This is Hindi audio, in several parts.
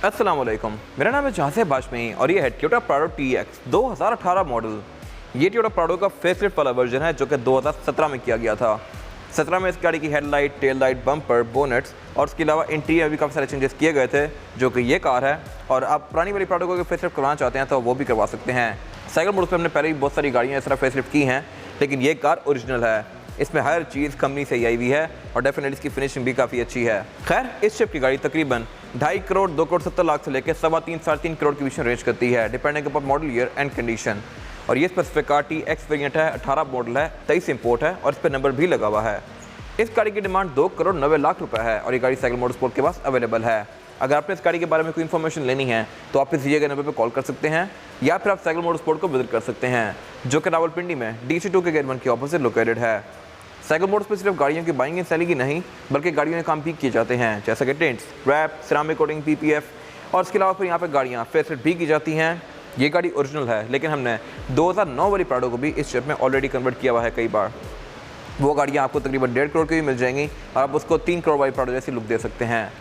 अस्सलाम वालेकुम, मेरा नाम है जहासे बाशमी और ये है टोयोटा प्राडो TX 2018 मॉडल। ये टोयोटा प्राडो का फेसलिफ्ट वाला वर्जन है जो कि 2017 में किया गया था। 17 में इस गाड़ी की headlight, tail light, bumper, bonnets और उसके अलावा इंटीरियर भी काफ़ी सारे चेंजेस किए गए थे जो कि ये कार है। और आप पुरानी वाली प्राडो को फेसलिफ्ट करवाना चाहते हैं तो वो भी करवा सकते हैं। साइकिल मोड्स पर हमने पहले भी बहुत सारी गाड़ियाँ इस तरह फेसलिफ्ट की हैं, लेकिन ये कार ओरिजिनल है। इसमें हर चीज़ कंपनी से ही आई हुई है और डेफिनेटली इसकी फिनिशिंग भी काफ़ी अच्छी है। खैर, इस शिप की गाड़ी तकरीबन 2.5 करोड़ 2 करोड़ 70 लाख से लेकर 3.5 साढ़े 3 करोड़ के बीच में रेंज करती है, depending upon model year and condition. और ये स्पेसिफिक कार TX वेरिएंट है, 18 मॉडल है, 23 इंपोर्ट है और इस पर नंबर भी लगा हुआ है। इस गाड़ी की डिमांड 2 करोड़ 90 लाख रुपए है और ये गाड़ी साइकिल मोटरस्पोर्ट के पास अवेलेबल है। अगर आपने इस गाड़ी के बारे में कोई इन्फॉर्मेशन लेनी है तो आप इस दिए गए नंबर पर कॉल कर सकते हैं या फिर आप साइकिल मोटरस्पोर्ट को विजिट कर सकते हैं, जो कि रावलपिंडी में DC2 के गेट 1 के ऑपोजिट लोकेटेड है। साइकिल मोटर्स पर सिर्फ गाड़ियों की बाइंग एंड सेलिंग ही नहीं बल्कि गाड़ियों में काम भी किए जाते हैं, जैसे कि tints, wrap, ceramic coating, PPF और इसके अलावा फिर यहाँ पे गाड़ियाँ फेसलिफ्ट भी की जाती हैं। ये गाड़ी ओरिजिनल है, लेकिन हमने 2009 वाली प्राडो को भी इस शेप में ऑलरेडी कन्वर्ट किया हुआ है कई बार। वो गाड़ियाँ आपको तकरीबन 1.5 करोड़ की भी मिल जाएंगी और आप उसको 3 करोड़ वाली प्राडो जैसी लुक दे सकते हैं।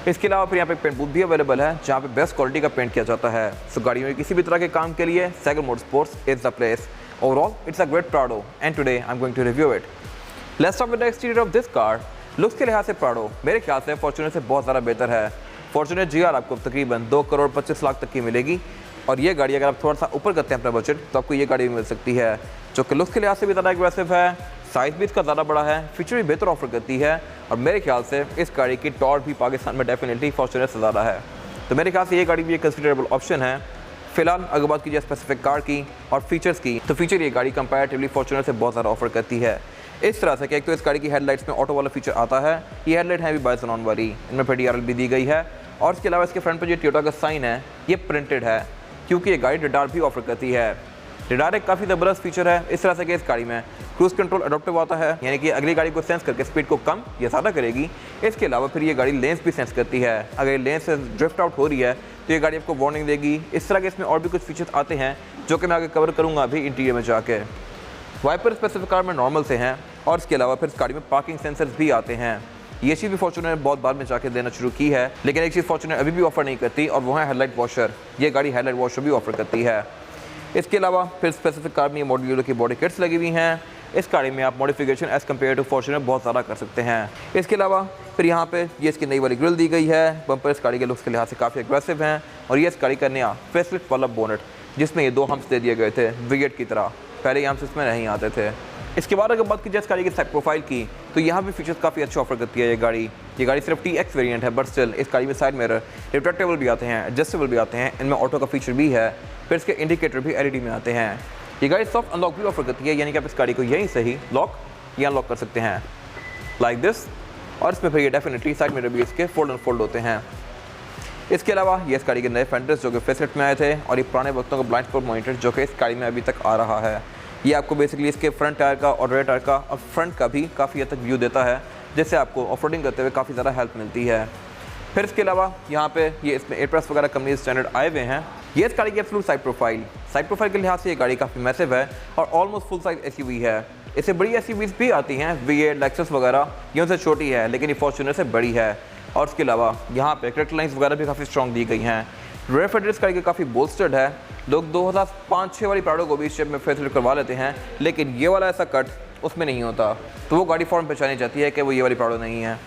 इसके अलावा फिर यहाँ पे पेंट बूथ भी अवेलेबल है जहाँ पे बेस्ट क्वालिटी का पेंट किया जाता है। सो गाड़ियों में किसी भी तरह के काम के लिए cycle motorsports is the place. Overall it's a great Prado and today I am going to review it. Let's start with the exterior of this car. Looks के लिहाज से प्राडो मेरे ख्याल से फॉर्च्यूनर से बहुत ज़्यादा बेहतर है। फॉर्च्यूनर GR आपको तकरीबन 2 करोड़ 25 लाख तक की मिलेगी और ये गाड़ी अगर आप थोड़ा सा ऊपर करते हैं अपना बजट तो आपको ये गाड़ी भी मिल सकती है, जो कि लुक्स के लिहाज से भी ज़्यादा एग्रेसिव है, साइज़ भी इसका ज़्यादा बड़ा है, फीचर भी बेहतर ऑफर करती है और मेरे ख्याल से इस गाड़ी की टॉर्क भी पाकिस्तान में डेफिनेटली फॉर्च्यूनर से ज़्यादा है। तो मेरे ख्याल से ये गाड़ी भी एक कंसिडरेबल ऑप्शन है। फिलहाल अगर बात कीजिए स्पेसिफिक कार की और फीचर्स की, तो फीचर ये गाड़ी कंपैरेटिवली फॉर्च्यूनर से बहुत ज़्यादा ऑफर करती है। इस तरह से कि एक तो इस गाड़ी की हेडलाइट्स में ऑटो वाला फीचर आता है, ये हेडलाइट है भी बाइसोनॉन वाली, इनमें फिर DRL भी दी गई है और इसके अलावा इसके फ्रंट पर जो टोयोटा का साइन है ये प्रिंटेड है, क्योंकि ये गाड़ी रडार भी ऑफर करती है। रडार एक काफ़ी ज़बरदस्त फीचर है इस तरह से कि इस गाड़ी में क्रूज कंट्रोल अडॉप्टिव आता है, यानी कि अगली गाड़ी को सेंस करके स्पीड को कम या ज़्यादा करेगी। इसके अलावा फिर ये गाड़ी लेंस भी सेंस करती है, अगर ये लेंस से ड्रिफ्ट आउट हो रही है तो ये गाड़ी आपको वार्निंग देगी। इस तरह के इसमें और भी कुछ फीचर्स आते हैं जो कि मैं आगे कवर करूँगा अभी इंटीरियर में जाके। वाइपर स्पेसिफिक कार में नॉर्मल से हैं और इसके अलावा फिर इस गाड़ी में पार्किंग सेंसर्स भी आते हैं। ये चीज़ भी फॉर्च्यूनर ने बहुत बाद में जाके देना शुरू की है, लेकिन एक चीज़ फॉर्च्यूनर अभी भी ऑफर नहीं करती और वो है हेडलाइट वॉशर। ये गाड़ी हेडलाइट वॉशर भी ऑफर करती है। इसके अलावा फिर स्पेसिफिक कार में ये मॉडल की बॉडी किट्स लगी हुई हैं। इस गाड़ी में आप modification as compare to Fortuner बहुत ज़्यादा कर सकते हैं। इसके अलावा फिर यहाँ पे ये इसकी नई वाली ग्रिल दी गई है। बम्पर इस गाड़ी के लुक्स के लिहाज से काफ़ी एग्रेसिव हैं और ये इस गाड़ी का नया फेसलिफ्ट वाला बोनेट, जिसमें ये 2 हम्प्स दे दिए गए थे V8 की तरह, पहले ये हम्प्स इसमें नहीं आते थे। इसके बाद अगर बात की जाए इस गाड़ी की साइड प्रोफाइल की, तो यहाँ भी फीचर्स काफ़ी अच्छे ऑफर करती है ये गाड़ी। ये गाड़ी सिर्फ TX वेरिएंट है, बट स्टिल इस गाड़ी में साइड मिरर रिट्रैक्टेबल भी आते हैं, एडजस्टेबल भी आते हैं, इनमें ऑटो का फीचर भी है, फिर इसके इंडिकेटर भी LED में आते हैं। ये गाड़ी सॉफ्ट अनलॉक भी ऑफर करती है, यानी कि आप इस गाड़ी को यहीं से ही लॉक या अनलॉक कर सकते हैं लाइक दिस। और इसमें फिर ये डेफिनेटली साइड मिरर भी इसके फोल्ड एंड फोल्ड होते हैं। इसके अलावा ये इस गाड़ी के नए फेंडर्स जो कि फेसलिफ्ट में आए थे और ये पुराने वक्तों का ब्लाइंड स्पॉट मॉनिटर जो कि इस गाड़ी में अभी तक आ रहा है। ये आपको बेसिकली इसके फ्रंट टायर का और रेयर टायर का और फ्रंट का भी काफ़ी हद तक व्यू देता है, जिससे आपको ऑफरोडिंग करते हुए काफ़ी ज़्यादा हेल्प मिलती है। फिर इसके अलावा यहाँ पे ये इसमें एयरप्रेस वगैरह कंपनी स्टैंडर्ड आए हुए हैं। ये इस गाड़ी की एब्सोल्यूट साइड प्रोफाइल के लिहाज से ये गाड़ी काफ़ी मैसिव है और ऑलमोस्ट फुल साइज SUV है। इससे बड़ी SUVs भी आती हैं, V8, लेक्सस वगैरह, ये उनसे छोटी है लेकिन ये फॉर्च्यूनर से बड़ी है। और उसके अलावा यहाँ पे करेक्टर लाइन्स वगैरह भी काफ़ी स्ट्रॉन्ग दी गई हैं। रेयर फेंडर इस गाड़ी की काफ़ी बोल्स्टर्ड है। लोग 2005-6 वाली प्राडो को भी इस शेप में फेसलिफ्ट करवा लेते हैं, लेकिन ये वाला ऐसा कट उसमें नहीं होता, तो वो गाड़ी फौरन पहचानी जाती है कि वो ये वाली प्राडो नहीं है।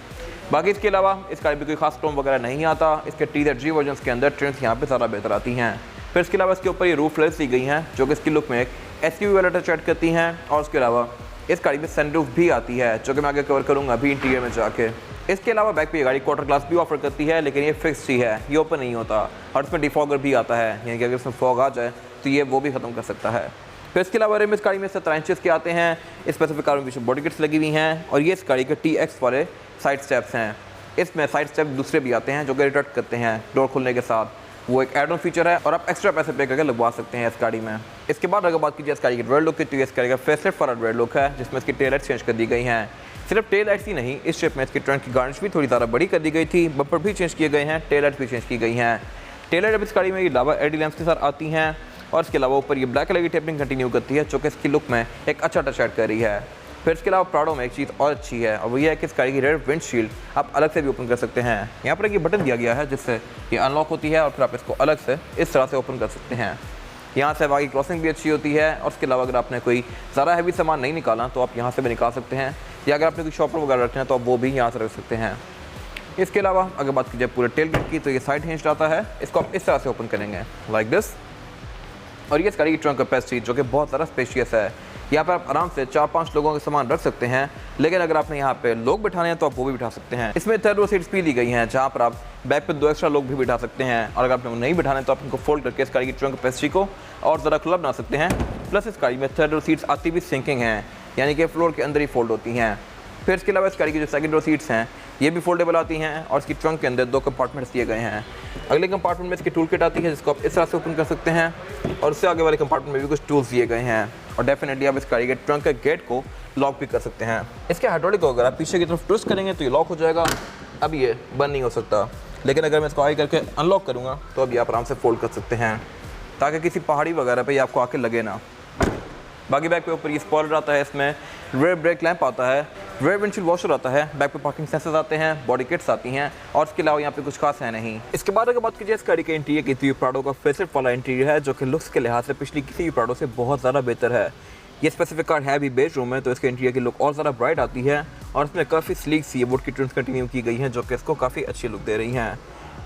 बाकी इसके अलावा इस गाड़ी में कोई खास क्रोम वगैरह नहीं आता। इसके TZ वर्जन के अंदर ट्रिम्स यहाँ पे ज़्यादा बेहतर आती हैं। फिर इसके अलावा इसके ऊपर ये रूफ लेस दी गई हैं जो कि इसकी लुक में एक SUV वाला टच ऐड करती हैं। और उसके अलावा इस गाड़ी में सनरूफ भी आती है, जो कि मैं आगे कवर करूँगा अभी इंटीरियर में जाके। इसके अलावा बैक पे ये गाड़ी क्वार्टर ग्लास भी ऑफर करती है, लेकिन ये फिक्स ही है, ये ओपन नहीं होता। और इसमें डिफॉगर भी आता है, यानी कि अगर इसमें फॉग आ जाए तो ये वो भी ख़त्म कर सकता है। फिर इसके अलावा रिम इस गाड़ी में 17 इंचेस के आते हैं। स्पेसिफिक कार में पीछे बॉडी किट्स लगी हुई हैं और ये इस गाड़ी के TX वाले साइड स्टेप्स हैं। इसमें साइड स्टेप दूसरे भी आते हैं जो कि रिटर्ट करते हैं डोर खुलने के साथ, वो एक एड ऑन फीचर है और आप एक्स्ट्रा पैसे पे करके लगवा सकते हैं इस गाड़ी में। इसके बाद अगर बात कीजिए इस गाड़ी की रेयर लुक की, तो इस गाड़ी का फेसलिफ्ट वाला रेयर लुक है, जिसमें इसकी टेल लाइट्स चेंज कर दी गई हैं। सिर्फ टेल लाइट्स ही नहीं, इस शेप में इसकी ट्रंक की गार्निश भी थोड़ी ज़्यादा बड़ी कर दी गई थी, बम्पर भी चेंज किए गए हैं, टेल लाइट्स भी चेंज की गई हैं। टेल लाइट अब इस गाड़ी में ये लावा LED लैंप्स के साथ आती हैं और इसके अलावा ऊपर ये ब्लैक कलर की टेपिंग कंटिन्यू करती है, जो कि इसकी लुक में एक अच्छा टच ऐड कर रही है। फिर इसके अलावा प्राडो में एक चीज़ और अच्छी है और वो ये है कि इस गाड़ी की रेयर विंडशील्ड आप अलग से भी ओपन कर सकते हैं। यहाँ पर एक बटन दिया गया है जिससे ये अनलॉक होती है और फिर आप इसको अलग से इस तरह से ओपन कर सकते हैं। यहाँ से बाकी क्रॉसिंग भी अच्छी होती है और इसके अलावा अगर आपने कोई ज़्यादा हैवी सामान नहीं निकाला तो आप यहाँ से भी निकाल सकते हैं, या अगर आपने कोई शॉपर वगैरह रखना है तो आप वो भी यहाँ से रख सकते हैं। इसके अलावा अगर बात कीजिए पूरे टेल गेट की तो ये साइड हिंज आता है, इसको आप इस तरह से ओपन करेंगे लाइक दिस। और ये इस गाड़ी की ट्रंक कैपेसिटी जो कि बहुत ज़्यादा स्पेशियस है, यहाँ पर आप आराम से 4-5 लोगों के सामान रख सकते हैं, लेकिन अगर आपने यहाँ पे लोग बिठाने हैं तो आप वो भी बिठा सकते हैं। इसमें 3rd रो सीट्स भी दी गई हैं जहाँ पर आप बैक पे 2 एक्स्ट्रा लोग भी बिठा सकते हैं, और अगर आपने नहीं बिठाने तो आप इनको फोल्ड करके इस गाड़ी की ट्रंक कैपेसिटी को और ज़्यादा खुला बना सकते हैं। प्लस इस गाड़ी में 3rd रो सीट्स आती भी सिंकिंग हैं, यानी कि फ्लोर के अंदर ही फोल्ड होती हैं। फिर इसके अलावा इस गाड़ी की जो 2nd रो सीट्स हैं ये भी फोल्डेबल आती हैं और इसकी ट्रंक के अंदर 2 कंपार्टमेंट्स दिए गए हैं। अगले कंपार्टमेंट में इसकी टूल किट आती है जिसको आप इस तरह से ओपन कर सकते हैं, और उससे आगे वाले कंपार्टमेंट में भी कुछ टूल्स दिए गए हैं, और डेफिनेटली आप इस गाड़ी के ट्रंक के गेट को लॉक भी कर सकते हैं। इसके हाइड्रोलिक को अगर आप पीछे की तरफ ट्विस्ट करेंगे तो ये लॉक हो जाएगा, अब ये बंद नहीं हो सकता, लेकिन अगर मैं इसको आगे करके अनलॉक करूँगा तो अब ये आप आराम से फोल्ड कर सकते हैं ताकि किसी पहाड़ी वगैरह पर ये आपको आके लगे ना। बाकी बैक पे ऊपर ये स्पॉइलर आता है, इसमें रेयर ब्रेक लैंप आता है, रेयर विंडशील्ड वॉशर आता है, बैक पे पार्किंग सेंसर्स आते हैं, बॉडी किट्स आती हैं, और इसके अलावा यहाँ पे कुछ खास है नहीं। इसके बाद अगर बात कीजिए इस गाड़ी के इंटीरियर की तो ये प्राडो का फेसलिफ्ट वाला इंटीरियर है जो कि लुक्स के लिहाज से पिछली किसी भी प्राडो से बहुत ज़्यादा बेहतर है। ये स्पेसिफिक कार है भी बेज रूम में तो इसके इंटीरियर की लुक और ज़्यादा ब्राइट आती है, और इसमें काफ़ी स्लीक सी वुड की ट्रिम्स कंटिन्यू की गई हैं जो कि इसको काफ़ी अच्छी लुक दे रही हैं।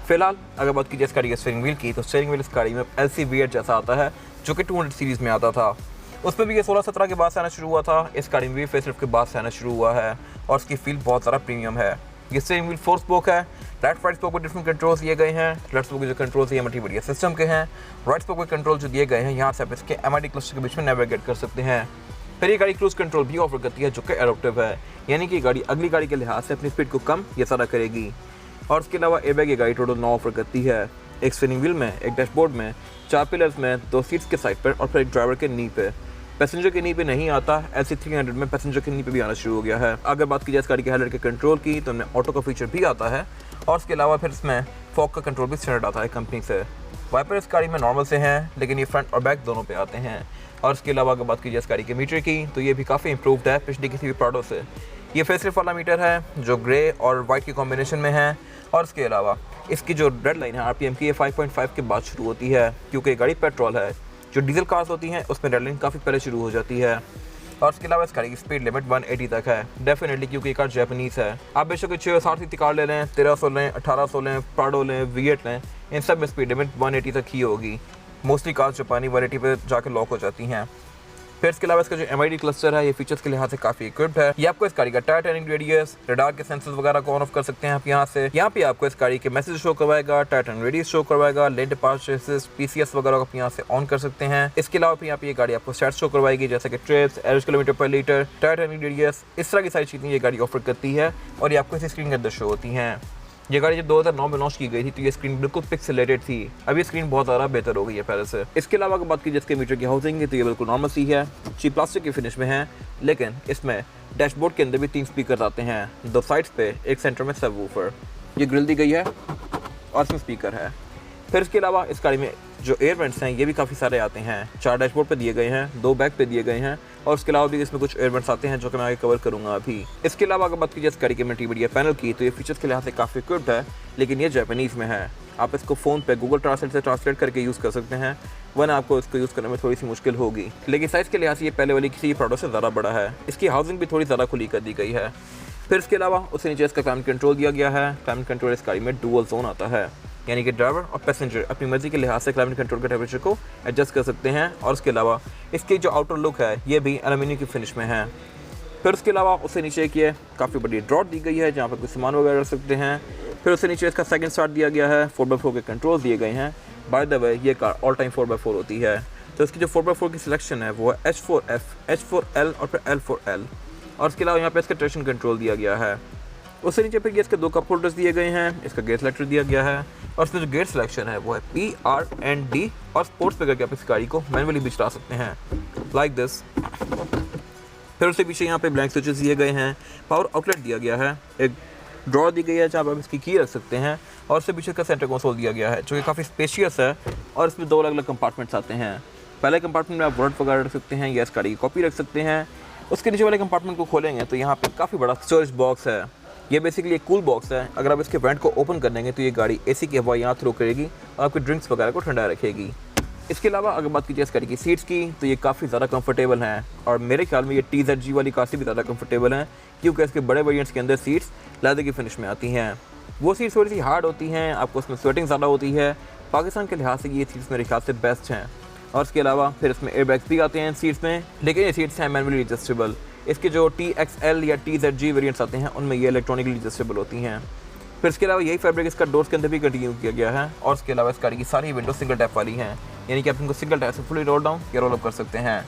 फिलहाल अगर बात कीजिए इस गाड़ी के स्टीयरिंग व्हील की तो स्टीयरिंग व्हील इस गाड़ी में LC V8 जैसा आता है जो कि 200 सीरीज़ में आता था, उसमें भी ये 16-17 के बाद से आना शुरू हुआ था। इस गाड़ी में भी फेसलिफ्ट के बाद से आना शुरू हुआ है और इसकी फील बहुत ज़्यादा प्रीमियम है। ये स्टीयरिंग व्हील 4 स्पोक है, लेफ्ट राइट स्पोक पर डिफरेंट कंट्रोल्स दिए गए हैं। लेफ्ट स्पोक के जो कंट्रोल्स ये मल्टीमीडिया सिस्टम के हैं, राइट स्पोक के कंट्रोल जो दिए गए हैं यहाँ से आप इसके MID क्लस्टर के बीच में नेविगेट कर सकते हैं। फिर ये गाड़ी क्रूज कंट्रोल भी ऑफर करती है जो कि एडॉप्टिव है, यानी कि गाड़ी अगली गाड़ी के लिहाज से अपनी स्पीड को कम या ज़्यादा करेगी। और इसके अलावा एयरबैग ये गाड़ी टोटल 9 ऑफर करती है, एक स्टीयरिंग व्हील में, एक डैशबोर्ड में, 4 पिलर्स में, 2 सीट्स के साइड पर और फिर एक ड्राइवर के नी पे। पैसेंजर के नी पे नहीं आता, LC 300 में पैसेंजर के नी पे भी आना शुरू हो गया है। अगर बात की जाए इस गाड़ी के हेडलाइट के कंट्रोल की तो हमने ऑटो का फीचर भी आता है, और इसके अलावा फिर इसमें फॉग का कंट्रोल भी स्टैंडर्ड आता है कंपनी से। वाइपर इस गाड़ी में नॉर्मल से हैं, लेकिन ये फ्रंट और बैक दोनों पे आते हैं। और इसके अलावा अगर बात की जाए इस गाड़ी के मीटर की तो ये भी काफ़ी इंप्रूव्ड है पिछली किसी भी प्राडो से। ये फेसलिफ्ट वाला मीटर है जो ग्रे और वाइट की कॉम्बिनेशन में है, और इसके अलावा इसकी जो रेड लाइन है RPM की ये 5.5 के बाद शुरू होती है, क्योंकि गाड़ी पेट्रोल है। जो डीजल कार्स होती हैं उसमें रेड लाइन काफ़ी पहले शुरू हो जाती है। और इसके अलावा इस गाड़ी की स्पीड लिमिट 180 तक है, डेफिनेटली क्योंकि ये कार जैपनीज़ है। आप बेशक 660 की कार ले लें, 1300 लें, 1800 लें, प्राडो लें, V8 लें, इन सब में स्पीड लिमिट 180 तक ही होगी। मोस्टली कार्स जापानी 180 पे जाकर लॉक हो जाती हैं। फिर इसके अलावा इसका जो MID क्लस्टर है ये फीचर्स के लिहाज से काफ़ी इक्विप्ड है। ये आपको इस गाड़ी का टायर टर्निंग रेडियस, रडार के सेंसर्स वगैरह को ऑन ऑफ कर सकते हैं आप यहाँ से। यहाँ पे आपको इस गाड़ी के मैसेज शो करवाएगा, टायर टर्निंग रेडियस शो करवाएगा, लेन डिपार्चर असिस्ट, PCS वगैरह को आप यहाँ से ऑन कर सकते हैं। इसके अलावा फिर यहाँ पे ये गाड़ी आपको स्टैट्स शो करवाएगी जैसे कि ट्रिप्स, एवरेज किलोमीटर पर लीटर, टायर टर्निंग रेडियस, इस तरह की सारी चीज़ें ये गाड़ी ऑफर करती है, और ये आपको इस स्क्रीन के अंदर शो होती हैं। ये गाड़ी जब 2009 में लॉन्च की गई थी तो ये स्क्रीन बिल्कुल पिक्सेलेटेड थी, अभी स्क्रीन बहुत ज़्यादा बेहतर हो गई है पहले से। इसके अलावा अगर बात की जिसके मीटर की हाउसिंग है तो ये बिल्कुल नॉर्मल सी है, चीप प्लास्टिक की फिनिश में है, लेकिन इसमें डैशबोर्ड के अंदर भी 3 स्पीकर आते हैं, 2 साइड्स पे, एक सेंटर में सबवूफर। ये ग्रिल दी गई है और इसमें स्पीकर है। फिर इसके अलावा इस गाड़ी में जो एयर वेंट्स हैं ये भी काफ़ी सारे आते हैं, 4 डैशबोर्ड पे दिए गए हैं, 2 बैक पे दिए गए हैं, और उसके अलावा भी इसमें कुछ एयर वेंट्स आते हैं जो कि मैं आगे कवर करूंगा अभी। इसके अलावा अगर बात कीजिए इस गाड़ी के मल्टीमीडिया पैनल की तो ये फीचर्स के लिहाज से काफ़ी इक्विप्ड है, लेकिन ये जापानीज़ में है। आप इसको फ़ोन पे गूगल ट्रांसलेट से ट्रांसलेट करके यूज़ कर सकते हैं, वरना आपको इसको यूज़ करने में थोड़ी सी मुश्किल होगी। लेकिन साइज़ के लिहाज से ये पहले वाली किसी प्रोडक्ट से ज़्यादा बड़ा है, इसकी हाउसिंग भी थोड़ी ज़्यादा खुली कर दी गई है। फिर इसके अलावा उससे नीचे इसका क्लाइमेट कंट्रोल दिया गया है। क्लाइमेट कंट्रोल इस गाड़ी में डुअल जोन आता है, यानी कि ड्राइवर और पैसेंजर अपनी मर्जी के लिहाज से क्लाइमेट कंट्रोल के टेम्परेचर को एडजस्ट कर सकते हैं। और उसके अलावा इसकी जो आउटर लुक है ये भी एल्यूमिनियम की फिनिश में है। फिर उसके अलावा उससे नीचे एक काफ़ी बड़ी ड्रॉट दी गई है जहाँ पर कुछ सामान वगैरह रख सकते हैं। फिर उससे नीचे इसका सेकंड स्टार्ट दिया गया है, 4x4 के कंट्रोल दिए गए हैं। बाय द वे ये कार ऑल टाइम 4x4 होती है, तो इसकी जो 4x4 की सिलेक्शन है वो है H4F, H4L और फिर L4L। और उसके अलावा यहाँ पे इसका ट्रैक्शन कंट्रोल दिया गया है। उससे नीचे फिर ये इसके 2 कप होल्डर्स दिए गए हैं, इसका गेयर सेलेक्टर दिया गया है, और इसमें जो गेयर सिलेक्शन है वो है P, R and D, और स्पोर्ट्स पे करके आप इस गाड़ी को मैनुअली भी चला सकते हैं लाइक दिस। फिर उससे पीछे यहाँ पे ब्लैंक स्विचेस दिए गए हैं, पावर आउटलेट दिया गया है, एक ड्रॉर दी गई है जहाँ पर आप इसकी की रख सकते हैं, और उससे पीछे का सेंटर कंसोल दिया गया है जो कि काफ़ी स्पेशियस है। और इसमें 2 अलग अलग कंपार्टमेंट्स आते हैं। पहले कंपार्टमेंट में आप वर्ड वगैरह रख सकते हैं या इस गाड़ी की कॉपी रख सकते हैं, उसके नीचे वाले कंपार्टमेंट को खोलेंगे तो यहाँ पे काफ़ी बड़ा स्टोरेज बॉक्स है। ये बेसिकली एक कूल बॉक्स है। अगर आप इसके वेंट को ओपन कर देंगे तो ये गाड़ी एसी की हवा यहाँ थ्रू करेगी और आपकी ड्रिंक्स वगैरह को ठंडा रखेगी। इसके अलावा अगर बात कीजिए इस गाड़ी की सीट्स की तो ये काफ़ी ज़्यादा कंफर्टेबल हैं और मेरे ख्याल में ये TZG वाली कार से भी ज़्यादा कंफर्टेबल हैं, क्योंकि इसके बड़े वेरिएंट्स के अंदर सीट्स लेदर की फिनिश में आती हैं। वो सीट्स थोड़ी सी हार्ड होती हैं, आपको उसमें स्वेटिंग ज़्यादा होती है। पाकिस्तान के लिहाज से ये सीट्स मेरे ख्याल से बेस्ट हैं। और इसके अलावा फिर इसमें एयरबैग्स भी आते हैं सीट्स में, लेकिन ये सीट्स हैं मैनुअली एडजस्टेबल। इसके जो TXL या TZG वेरिएंट्स आते हैं उनमें ये इलेक्ट्रॉनिकली एडजस्टेबल होती हैं। फिर इसके अलावा यही फैब्रिक इसका डोर्स के अंदर भी कंटिन्यू किया गया है। और इसके अलावा इस गाड़ी की सारी विंडो सिंगल टैप वाली हैं, यानी कि आप इनको सिंगल टैप से फुली रोल डाउन या रोल अप कर सकते हैं।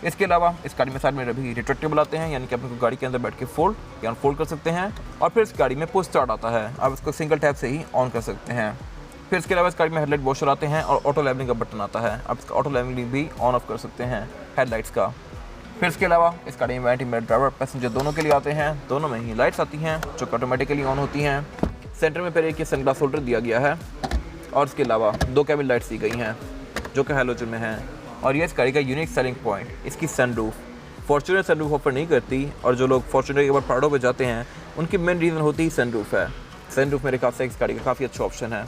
इसके अलावा इस गाड़ी में साइड मिरर भी रिट्रैक्टेबल आते हैं, यानी कि आप इनको गाड़ी के अंदर बैठ के फोल्ड या अनफोल्ड कर सकते हैं। और फिर इस गाड़ी में पुश स्टार्ट आता है, आप इसको सिंगल टैप से ही ऑन कर सकते हैं। फिर इसके अलावा इस गाड़ी में हेडलाइट वॉशर आते हैं और ऑटो लेवलिंग का बटन आता है, आप इसका ऑटो लेवलिंग भी ऑन ऑफ कर सकते हैं हेडलाइट्स का। फिर इसके अलावा इस गाड़ी में एंटी-मेयर ड्राइवर पैसेंजर दोनों के लिए आते हैं। दोनों में ही लाइट्स आती हैं जो ऑटोमेटिकली ऑन होती हैं। सेंटर में फिर एक सनग्लास होल्डर दिया गया है और इसके अलावा 2 कैबिन लाइट्स दी गई हैं जो कि हैलोजन में हैं। और ये इस गाड़ी का यूनिक सेलिंग पॉइंट इसकी सनरूफ। फॉर्च्यूनर सनरूफ ऑफर नहीं करती और जो लोग फॉर्च्यूनर के बाद प्राडो पे जाते हैं उनकी मेन रीज़न होती ही सनरूफ है। सनरूफ मेरे ख्याल से इस गाड़ी का काफ़ी अच्छा ऑप्शन है।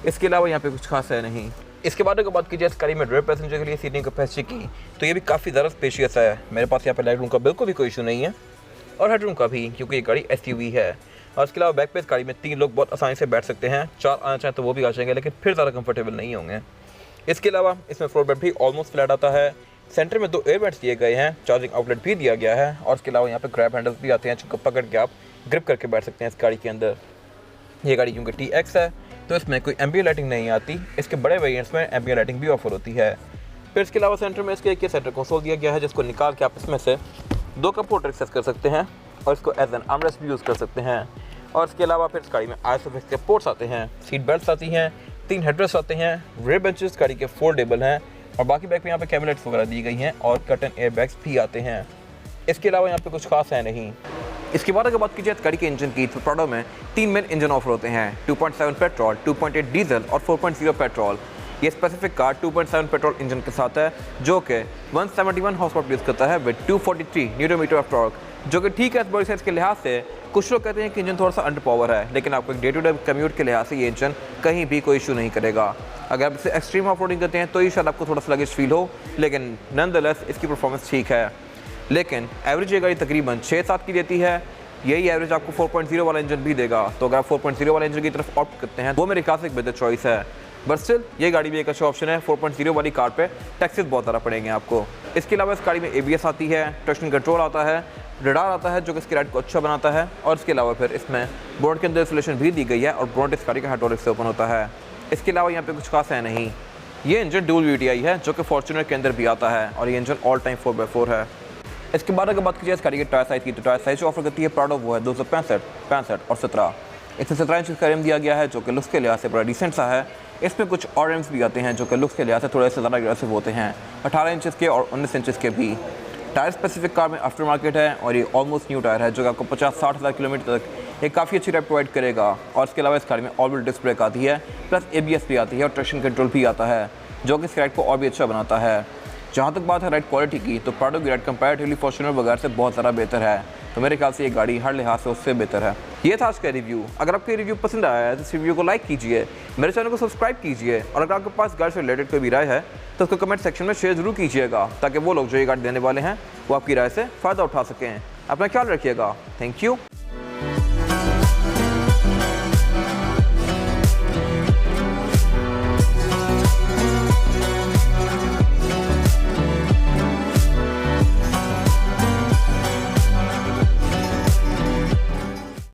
इसके अलावा यहाँ पे कुछ खास है नहीं। इसके बाद अगर बात कीजिए इस गाड़ी में रेयर पैसेंजर के लिए सीटिंग कैपेसिटी की तो ये भी काफ़ी ज़्यादा स्पेशियस है। मेरे पास यहाँ पे लेग रूम का बिल्कुल भी कोई इशू नहीं है और हेड रूम का भी, क्योंकि ये गाड़ी SUV है। और इसके अलावा बैक पे इस गाड़ी में 3 लोग बहुत आसानी से बैठ सकते हैं। 4 आना चाहें तो वो भी आ जाएंगे, लेकिन फिर ज़्यादा कंफर्टेबल नहीं होंगे। इसके अलावा इसमें फ्लोर बेड भी ऑलमोस्ट फ्लैट आता है। सेंटर में 2 एयरबैग्स दिए गए हैं, चार्जिंग आउटलेट भी दिया गया है। और इसके अलावा यहाँ पे ग्रैब हैंडल्स भी आते हैं जिनको पकड़ के आप ग्रिप करके बैठ सकते हैं इस गाड़ी के अंदर। ये गाड़ी क्योंकि TX है तो इसमें कोई एम्बिएंट लाइटिंग नहीं आती। इसके बड़े वेरिएंट्स में एम्बिएंट लाइटिंग भी ऑफर होती है। फिर इसके अलावा सेंटर में इसके एक सेंटर कंसोल दिया गया है जिसको निकाल के आप इसमें से 2 कप वाटर एक्सेस कर सकते हैं और इसको एज एन आर्मरेस्ट भी यूज़ कर सकते हैं। और इसके अलावा फिर इस गाड़ी में ISOFIX के पोर्ट्स आते हैं, सीट बेल्ट्स आती हैं, 3 हेडरेस्ट आते हैं, रेयर बेंचेस गाड़ी के फोल्डेबल हैं और बाकी बैग में यहाँ पे कैबिनेट्स वगैरह दी गई हैं और कर्टन एयरबैग्स भी आते हैं। इसके अलावा यहाँ पे कुछ खास है नहीं। इसके बाद अगर बात कीजिए गाड़ी के इंजन की तो प्राडो में 3 मेन इंजन ऑफर होते हैं, 2.7 पेट्रोल, 2.8 डीजल और 4.0 पेट्रोल। ये स्पेसिफिक कार 2.7 पेट्रोल इंजन के साथ है जो कि 171 हॉर्स पावर प्रोड्यूस करता है with 243 newton meter of torque, जो कि ठीक है बॉडी साइज के लिहाज से। कुछ लोग कहते हैं कि इंजन थोड़ा सा अंडर पावर है, लेकिन आपको एक डे टू डे कम्यूट के लिहाज से ये इंजन कहीं भी कोई इशू नहीं करेगा। अगर आप इसे एक्सट्रीम ऑफ रोडिंग करते हैं तो ही शायद आपको थोड़ा सा स्लगिश फील हो, लेकिन नॉनदलेस इसकी परफॉर्मेंस ठीक है। लेकिन एवरेज ये गाड़ी तकरीबन 6-7 की देती है। यही एवरेज आपको 4.0 वाला इंजन भी देगा। तो अगर आप 4.0 वाले इंजन की तरफ ऑप्ट करते हैं वो मेरे ख्याल से एक बेहतर चॉइस है। बट स्टिल ये गाड़ी भी एक अच्छा ऑप्शन है। 4.0 वाली कार पे टैक्सेस बहुत ज़्यादा पड़ेंगे आपको। इसके अलावा इस गाड़ी में ABS आती है, ट्रैक्शन कंट्रोल आता है, रडार आता है जो कि इसकी राइड को अच्छा बनाता है। और इसके अलावा फिर इसमें बोनट के अंदर इंसुलेशन भी दी गई है और बोनट इस गाड़ी का हाइड्रोलिक से ओपन होता है। इसके अलावा यहाँ पे कुछ खास है नहीं। ये इंजन डुअल VTI है जो कि फॉर्च्यूनर के अंदर भी आता है और ये इंजन ऑल टाइम 4x4 है। इसके बाद अगर बात कीजिए इस गाड़ी के टायर साइज की तो टायर साइज जो ऑफर करती है प्राडो वो है 265, 65 और 17। इसमें 17 इंच का रिम दिया गया है जो कि लुक्स के लिहाज से बड़ा डिसेंट सा है। इसमें कुछ और रिम्स भी आते हैं जो कि लुक्स के लिहाज से थोड़े से ज़्यादा अग्रेसिव होते हैं, 18 इंचज़ के और 19 इंचज़ के भी। टायर स्पेसिफिक कार में आफ्टर मार्केट है और ये ऑलमोस्ट न्यू टायर है जो कि आपको 50-60 हज़ार किलोमीटर तक एक काफ़ी अच्छी राइड प्रोवाइड करेगा। और इसके अलावा इस गाड़ी में ऑल व्हील डिस्क ब्रेक आती है, प्लस ABS भी आती है और ट्रैक्शन कंट्रोल भी आता है जो कि इस राइड को और भी अच्छा बनाता है। जहाँ तक बात है राइड क्वालिटी की तो प्राडो की राइड कंपैरेटिवली फॉर्च्यूनर वगैरह से बहुत ज़्यादा बेहतर है। तो मेरे ख्याल से ये गाड़ी हर लिहाज से उससे बेहतर है। ये था आज का रिव्यू। अगर आपको रिव्यू पसंद आया है तो इस रिव्यू को लाइक कीजिए, मेरे चैनल को सब्सक्राइब कीजिए और अगर आपके पास गाड़ी से रिलेटेड कोई भी राय है तो उसको कमेंट सेक्शन में शेयर जरूर कीजिएगा ताकि वो लोग जो ये गाड़ी देने वाले हैं वो आपकी राय से फ़ायदा उठा सकें। अपना ख्याल रखिएगा। Thank you.